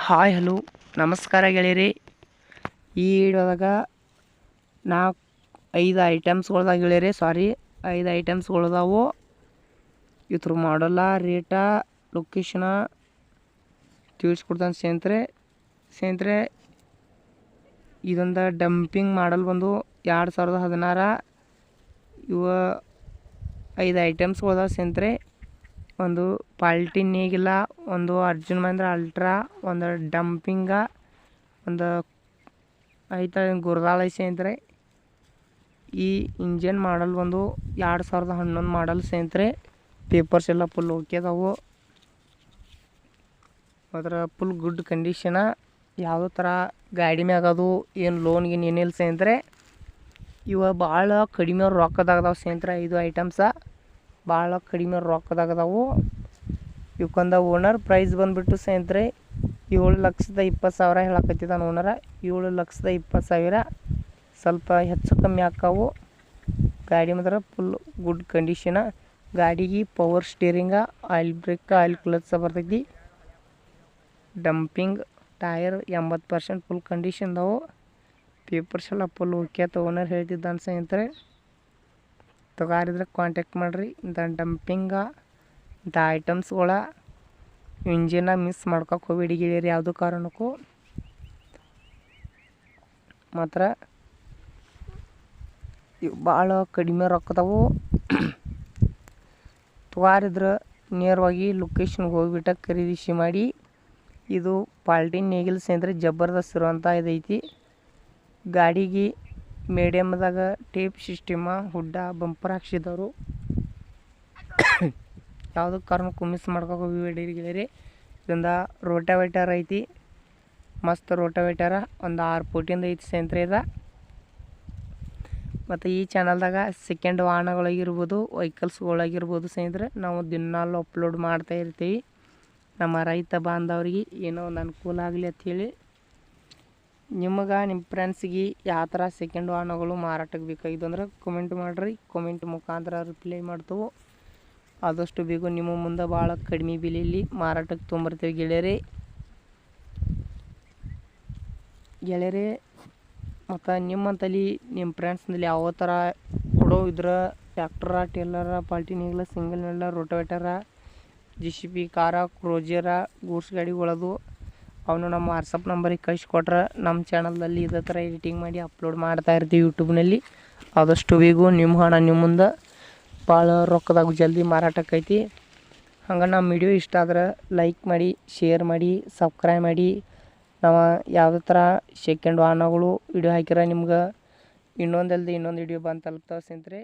Hi hello ನಮಸ್ಕಾರ ಗೆಳೆಯರಿ. ಈ ವಿಡಿಯೋದಾಗ ನಾ 5 ಐಟಮ್ಸ್ಗಳ್ದಾಗ ಗೆಳೆಯರಿ ಸಾರಿ 5 ಐಟಮ್ಸ್ಗಳದಾವು. ಇದ್ರ ಮಾಡಲ್ಲ ರೇಟ ಲೊಕೇಶನ ತಿಳಿಸ್ಕೊಡ್ತಾನೆ ಸ್ನೇಹಿತರೆ. ಇದೊಂದು ಡಂಪಿಂಗ್ ಮಾಡಲ್ ಬಂದು 2016. ಇವ 5 ಐಟಮ್ಸ್ಗಳದಾವ ಸ್ನೇಹಿತರೆ. ಒಂದು ಪಾಲ್ಟಿನ್ ನೇಗಿಲ, ಒಂದು ಅರ್ಜುನ್ ಮಹೇಂದ್ರ ಅಲ್ಟ್ರಾ, ಒಂದು ಡಂಪಿಂಗ, ಒಂದು ಐತ ಗುರ್ದಾಳ ಸ್ನೇಹಿತರೆ. ಈ ಇಂಜನ್ ಮಾಡಲ್ ಬಂದು 2011 ಮಾಡಲ್ ಸ್ನೇಹಿತರೆ. ಪೇಪರ್ಸ್ ಎಲ್ಲ ಫುಲ್ ಓಕೆ ಅದಾವು. ಅದರ ಫುಲ್ ಗುಡ್ ಕಂಡೀಷನ. ಯಾವುದೇ ಥರ ಗಾಡಿ ಮ್ಯಾಗದು ಏನು ಲೋನ್ಗಿನ್ ಏನಿಲ್ಲ ಸ್ನೇಹಿತರೆ. ಇವ ಭಾಳ ಕಡಿಮೆ ರೊಕ್ಕದಾಗದಾವ ಸ್ನೇಹಿತರೆ. 5 ಐಟಮ್ಸ ಭಾಳ ಕಡಿಮೆ ರೊಕ್ಕದಾಗದಾವು. ಇವಕ್ಕೊಂದು ಓನರ್ ಪ್ರೈಸ್ ಬಂದುಬಿಟ್ಟು ಸ್ನೇಹಿತರೆ 7,20,000 ಹೇಳಕತ್ತಿದ್ದಾನೆ ಓನರ. 7,20,000 ಸ್ವಲ್ಪ ಹೆಚ್ಚು ಕಮ್ಮಿ ಆಕ್ಕಾವು. ಗಾಡಿ ಮಾತ್ರ ಫುಲ್ ಗುಡ್ ಕಂಡೀಷನ. ಗಾಡಿಗೆ power steering, oil brake, oil clutch ಬರ್ತೈತಿ. ಡಂಪಿಂಗ್ ಟೈರ್ 80% ಫುಲ್ ಕಂಡೀಷನ್ದಾವು. ಪೇಪರ್ಸ್ ಎಲ್ಲ ಫುಲ್ ಓಕೆ ಅಂತ ಓನರ್ ಹೇಳ್ತಿದ್ದಾನೆ ಸ್ನೇಹಿತರೆ. ತಗಾರಿದ್ರೆ ಕಾಂಟ್ಯಾಕ್ಟ್ ಮಾಡಿರಿ. ಇಂಥ ಡಂಪಿಂಗ ಇಂಥ ಐಟಮ್ಸ್ಗಳ ಇಂಜಿನ ಮಿಸ್ ಮಾಡ್ಕೊಕ್ಕೆ ಹೋಗ್ಬೇಡಿ ಗೆಳೆಯರಿ ಯಾವುದೋ ಕಾರಣಕ್ಕೂ. ಮಾತ್ರ ಇವು ಭಾಳ ಕಡಿಮೆ ರೊಕ್ಕದವು. ತಗಾರಿದ್ರೆ ನೇರವಾಗಿ ಲೊಕೇಶನ್ಗೆ ಹೋಗ್ಬಿಟ್ಟು ಖರೀದಿಸಿ ಮಾಡಿ. ಇದು ಪಾಲ್ಟಿನ್ ನೇಗಿಲ್ ಸ್ನೇಹಿತರೆ ಜಬರ್ದಸ್ತ್ ಇರುವಂಥ ಇದೈತಿ. ಗಾಡಿಗೆ ಮೀಡಿಯಮ್ದಾಗ ಟೇಪ್ ಸಿಸ್ಟಮ ಹುಡ್ಡ ಬಂಪರ್ ಹಾಕ್ಸಿದವರು. ಯಾವುದೋ ಕಾರಣಕ್ಕೂ ಮಿಸ್ ಮಾಡ್ಕೊಕ್ಕೆ ಹೋಗ್ಬೇಡಿ ಗೆಳೆಯರಿ. ಇದೊಂದು ರೋಟಾವೇಟರ್ ಐತಿ, ಮಸ್ತ್ ರೋಟಾವೇಟರ. ಒಂದು 6 ಫೂಟಿಂದ ಐತಿ ಸ್ನೇಹಿತರೆ ಇದು. ಮತ್ತು ಈ ಚಾನಲ್ದಾಗ ಸೆಕೆಂಡ್ ವಾಹನಗಳಾಗಿರ್ಬೋದು, ವೆಹಿಕಲ್ಸ್ಗಳಾಗಿರ್ಬೋದು ಸ್ನೇಹಿತರೆ ನಾವು ದಿನಾಲು ಅಪ್ಲೋಡ್ ಮಾಡ್ತಾ ಇರ್ತೀವಿ. ನಮ್ಮ ರೈತ ಬಾಂಧವರಿಗೆ ಏನೋ ಒಂದು ಅನುಕೂಲ ಆಗಲಿ ಅಂಥೇಳಿ. ನಿಮಗೆ ನಿಮ್ಮ ಫ್ರೆಂಡ್ಸಿಗೆ ಯಾವ ಥರ ಸೆಕೆಂಡ್ ವಾಹನಗಳು ಮಾರಾಟಕ್ಕೆ ಬೇಕಾಗಿದ್ದು ಅಂದ್ರೆ ಕಮೆಂಟ್ ಮಾಡಿರಿ. ಕಮೆಂಟ್ ಮುಖಾಂತರ ರಿಪ್ಲೈ ಮಾಡ್ತೇವೆ. ಆದಷ್ಟು ಬೇಗ ನಿಮ್ಮ ಮುಂದೆ ಭಾಳ ಕಡಿಮೆ ಬೆಲೆಯಲ್ಲಿ ಮಾರಾಟಕ್ಕೆ ತೊಗೊಂಬರ್ತೀವಿ ಗೆಳೆಯರೇ. ಮತ್ತು ನಿಮ್ಮಂತಲ್ಲಿ ನಿಮ್ಮ ಫ್ರೆಂಡ್ಸ್ನಲ್ಲಿ ಯಾವ ಥರ ಕೊಡೋ ಇದ್ರೆ ಟ್ಯಾಕ್ಟರ, ಟೇಲರ, ಪಾಲ್ಟಿನ್ ನೇಗಿಲ, ಸಿಂಗಲ್ ನೆಲ್ಲ, ರೋಟೋವೇಟರ, JCB, ಕಾರ, ಕ್ರೋಜರ, ಗೂಡ್ಸ್ ಗಾಡಿಗಳದು ಅವನು ನಮ್ಮ ವಾಟ್ಸಪ್ ನಂಬರಿಗೆ ಕಳಿಸ್ಕೊಟ್ರೆ ನಮ್ಮ ಚಾನಲ್ದಲ್ಲಿ ಇದೇ ಥರ ಎಡಿಟಿಂಗ್ ಮಾಡಿ ಅಪ್ಲೋಡ್ ಮಾಡ್ತಾ ಇರ್ತೀವಿ ಯೂಟ್ಯೂಬ್ನಲ್ಲಿ. ಆದಷ್ಟು ಬೇಗ ನಿಮ್ಮ ಹಣ ನಿಮ್ಮ ಮುಂದೆ ಭಾಳ ರೊಕ್ಕದಾಗ ಜಲ್ದಿ ಮಾರಾಟಕ್ಕೈತಿ. ಹಂಗೆ ನಮ್ಮ ವಿಡಿಯೋ ಇಷ್ಟ ಆದ್ರೆ ಲೈಕ್ ಮಾಡಿ, ಶೇರ್ ಮಾಡಿ, ಸಬ್ಸ್ಕ್ರೈಬ್ ಮಾಡಿ. ನಾವು ಯಾವುದೇ ಥರ ಸೆಕೆಂಡ್ ವಾಹನಗಳು ವಿಡಿಯೋ ಹಾಕಿರ ನಿಮ್ಗೆ ಇನ್ನೊಂದು ವಿಡಿಯೋ ಬಂದು ತಲುಪ್ತಾವೆ ಸ್ನೇಹಿತರೆ.